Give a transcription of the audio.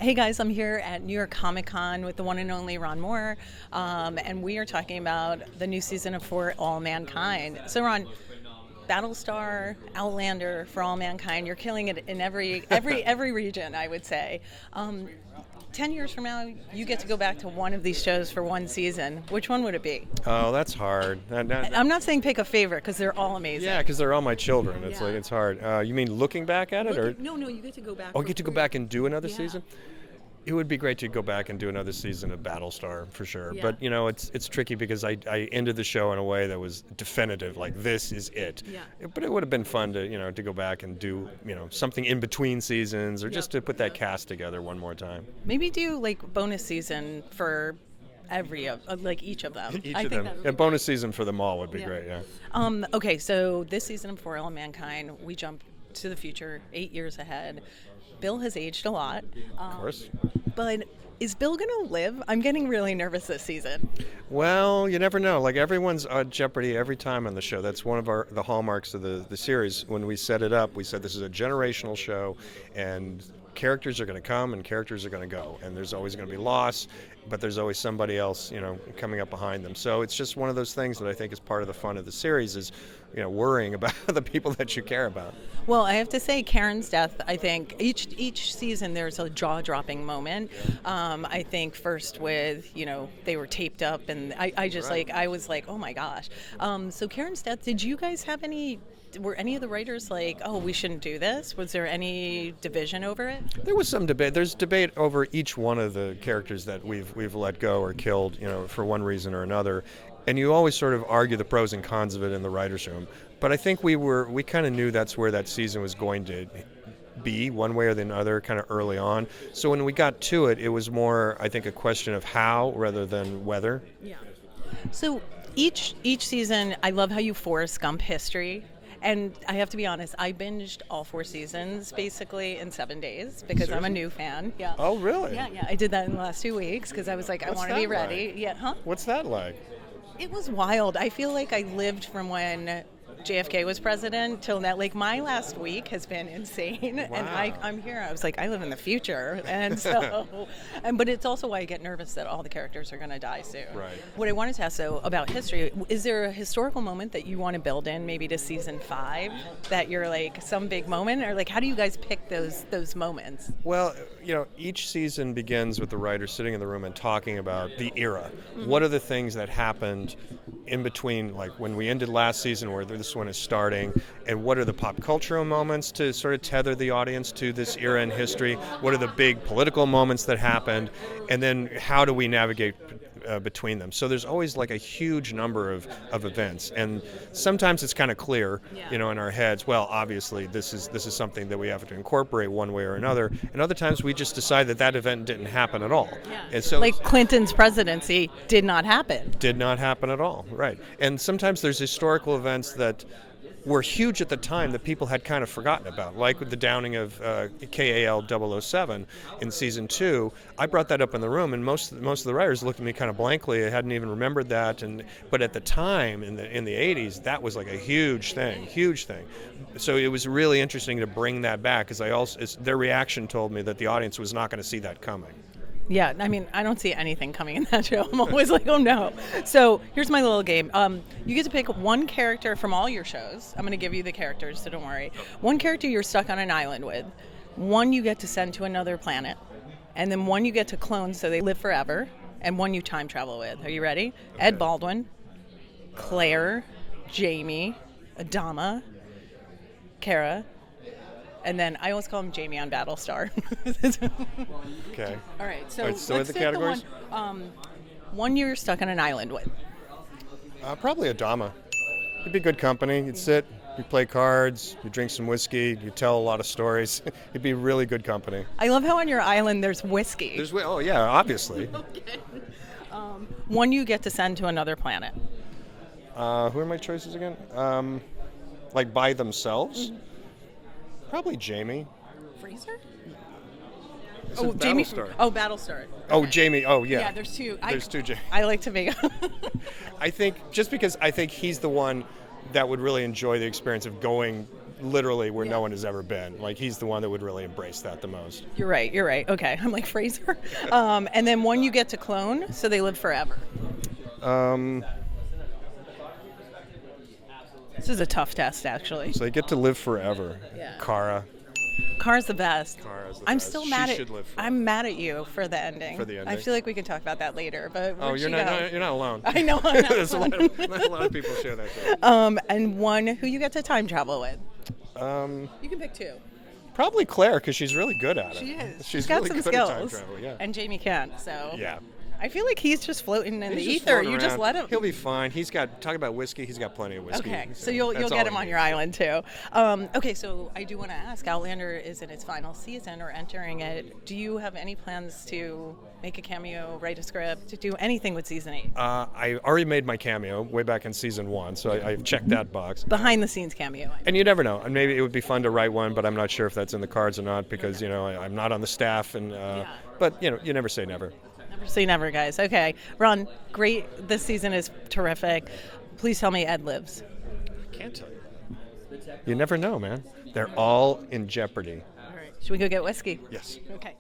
Hey guys, I'm here at New York Comic Con with the one and only Ron Moore, and we are talking about the new season of For All Mankind. So Ron, Battlestar, Outlander, For All Mankind, you're killing it in every region, I would say. 10 years from now, you get to go back to one of these shows for one season. Which one would it be? Oh, that's hard. I'm not saying pick a favorite because they're all amazing. Yeah, because they're all my children. It's like it's hard. You mean looking back at it, or No, you get to go back. oh, get to go back and do another season? It would be great to go back and do another season of Battlestar for sure. Yeah. But it's tricky because I ended the show in a way that was definitive, like this is it. Yeah. But it would have been fun to go back and do something in between seasons, or just to put that cast together one more time. Maybe do like bonus season for each of them. Each of them. A bonus season for them all would be great. Yeah. Okay, so this season of For All Mankind, we jump to the future, 8 years ahead. Bill has aged a lot. Of course. But is Bill going to live? I'm getting really nervous this season. Well, you never know. Like, everyone's on jeopardy every time on the show. That's one of the hallmarks of the series. When we set it up, we said this is a generational show, and characters are going to come and characters are going to go, and there's always going to be loss, but there's always somebody else, coming up behind them. So it's just one of those things that I think is part of the fun of the series is, worrying about the people that you care about. Well, I have to say, Karen's death, I think, each season there's a jaw-dropping moment. I think first with, they were taped up, and I just I was like, oh my gosh. So Karen's death, did you guys have were any of the writers like, oh, we shouldn't do this? Was there any division over it? There was some debate. There's debate over each one of the characters that we've let go or killed, for one reason or another. And you always sort of argue the pros and cons of it in the writers' room. But I think we kind of knew that's where that season was going to be, one way or the other, kind of early on. So when we got to it, it was more, I think, a question of how rather than whether. Yeah. So each season, I love how you Forrest Gump history. And I have to be honest, I binged all 4 seasons basically in 7 days because Seriously? I'm a new fan. Yeah. Oh, really? Yeah. I did that in the last 2 weeks because I was like, I want to be ready. Like? Yeah, huh? What's that like? It was wild. I feel like I lived from when JFK was president till now. Like, my last week has been insane. Wow. And I'm here. I was like, I live in the future. And so, but it's also why I get nervous that all the characters are going to die soon. Right. What I wanted to ask, though, about history, is there a historical moment that you want to build in maybe to season 5 that you're like some big moment? Or like, how do you guys pick those moments? Well, each season begins with the writers sitting in the room and talking about the era. Mm-hmm. What are the things that happened in between, like when we ended last season where this one is starting, and what are the pop cultural moments to sort of tether the audience to this era in history? What are the big political moments that happened? And then how do we navigate between them? So there's always like a huge number of events, and sometimes it's kind of clear, in our heads, well, obviously this is something that we have to incorporate one way or another, and other times we just decide that event didn't happen at all. And so, like Clinton's presidency did not happen. Did not happen at all, right. And sometimes there's historical events that were huge at the time that people had kind of forgotten about, like with the downing of KAL 007 in season 2. I brought that up in the room, and most of the writers looked at me kind of blankly. I hadn't even remembered that, but at the time in the 80s, that was like a huge thing. So it was really interesting to bring that back, because their reaction told me that the audience was not going to see that coming. Yeah, I mean, I don't see anything coming in that show. I'm always like, oh no. So here's my little game. You get to pick one character from all your shows. I'm going to give you the characters, so don't worry. One character you're stuck on an island with. One you get to send to another planet. And then one you get to clone so they live forever. And one you time travel with. Are you ready? Okay. Ed Baldwin, Claire, Jamie, Adama, Kara. And then I always call him Jamie on Battlestar. Okay. All right. So let's take the categories. One you're stuck on an island with. Probably Adama. He'd be good company. You'd sit, you play cards, you drink some whiskey, you tell a lot of stories. He'd be really good company. I love how on your island there's whiskey. Oh yeah, obviously. Okay. One you get to send to another planet. Who are my choices again? Like by themselves? Mm-hmm. Probably Jamie. Fraser? Jamie. Battlestar. Oh, Battlestar. Okay. Oh, Jamie. Oh, yeah. Yeah, there's 2. There's 2 Jamie. I like to make. I think just because I think he's the one that would really enjoy the experience of going, literally where no one has ever been. Like, he's the one that would really embrace that the most. You're right. Okay, I'm like Fraser. And then one you get to clone, so they live forever. This is a tough test, actually. So they get to live forever. Yeah. Kara. Kara's the best. I'm still she mad should live forever. I'm mad at you for the ending. For the ending? I feel like we can talk about that later. But You're not alone. I know. I'm not There's alone. not a lot of people share that thing. And one who you get to time travel with. You can pick two. Probably Claire, because she's really good at it. She is. She's got really some good skills. at time travel, yeah. And Jamie can't. So. Yeah. I feel like he's just floating in the He's just ether. floating You just around. let him. He'll be fine. Talk about whiskey, he's got plenty of whiskey. Okay, so you'll that's get all him he on needs. your island too. Okay, so I do want to ask, Outlander is in its final season or entering it. Do you have any plans to make a cameo, write a script, to do anything with season 8? I already made my cameo way back in season 1, so I've checked that box. Behind the scenes cameo. And you never know. And maybe it would be fun to write one, but I'm not sure if that's in the cards or not because I'm not on the staff. And but you never say never. Never say never, guys. Okay, Ron, great. This season is terrific. Please tell me Ed lives. I can't tell you. You never know, man. They're all in jeopardy. All right. Should we go get whiskey? Yes. Okay.